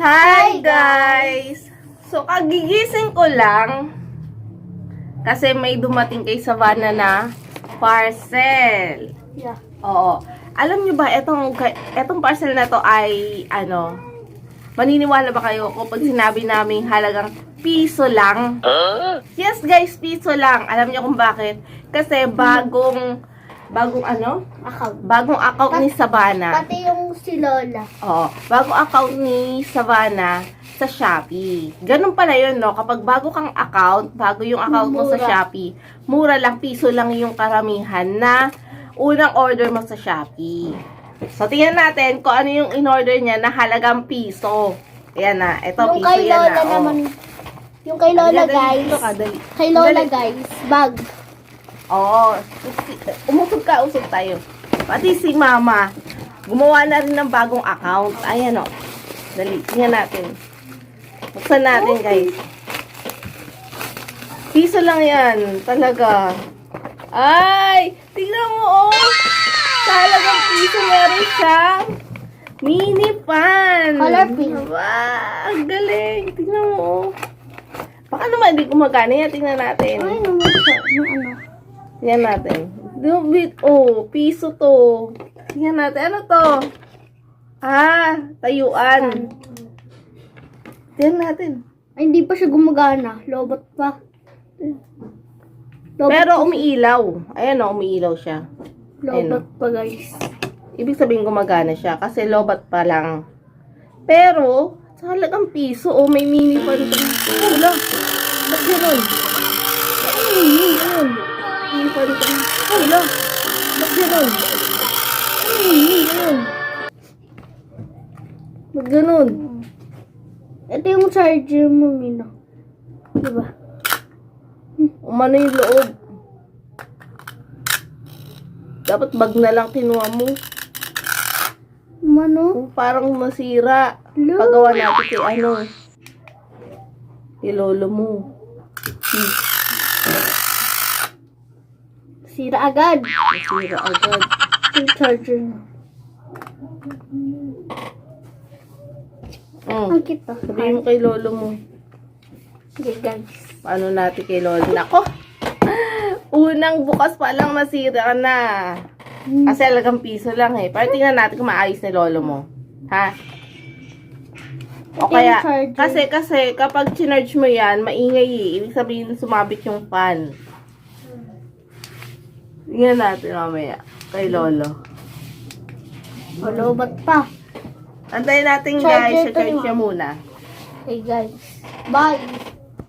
Hi guys! So kagigising ko lang kasi may dumating kay Savannah na parcel. Yeah. Oo. Alam niyo ba etong parcel na to ay maniniwala ba kayo kapag sinabi naming halagang piso lang? Yes guys, piso lang. Alam niyo kung bakit? Kasi bagong account ni Savannah. Pati yung si Lola. Oo, bagong account ni Savannah sa Shopee. Ganun pala yun, no? Kapag bago kang account, bago yung account mo sa Mura. Shopee, mura lang, piso lang yung karamihan na unang order mo sa Shopee. So, tingnan natin kung ano yung in-order niya na halagang piso. Ayan na, ito Yung piso kay yan Lola na. Oh. naman. Yung kay Lola, Dali, guys. dito ka, dali. Kay Lola, Dali. guys. Bag. Oo. Umusog tayo. Pati si Mama, gumawa na rin ng bagong account. Ayan o. Dali, tingnan natin. Buksan natin, guys. Piso lang yan. Talaga. Ay! Tingnan mo, oh! Talagang piso meron siyang mini pan. Color pink. Wow! Ang galing. Tingnan mo, oh. Baka naman hindi gumagana yan. Tingnan natin. Ay, naman siya. Yung ano. Tingnan natin. Oh, piso to. Tingnan natin. Ano to? Tayuan. Tingnan natin. Ay, hindi pa siya gumagana. Lobot pa. Lobot Pero umiilaw. Ayan o, umiilaw siya. Lobot pa, guys. Ibig sabihin gumagana siya kasi lobat pa lang. Pero, sa halagang piso, may mini pa rin. Wala. Ba't gano'n? Mini pa rin. Wala. Ba't gano'n? Ba't gano'n? Ito yung charger mo, Mino. Diba? Umano yung loob. Dapat bag na lang kinuha mo. Mano? Parang masira. Lo. Pagawa natin kay lolo mo. Sira agad. Masira agad. Yung charger mo. Ang cute to. Sabihin mo kay lolo mo. Okay, guys. Paano natin kay lolo? Nako! Unang bukas pa lang nasira na. Kasi alagang piso lang eh. Pero tingnan natin kung maayos ni lolo mo. Ha? O Ito kaya, yung charger. kasi kapag chinarge mo yan, maingay eh. Ibig sabihin sumabit yung fan. Tingnan natin mamaya. Kay lolo. O, lobot pa. Antayin natin Charger guys. to Charge yun. siya muna. Okay, guys. Bye.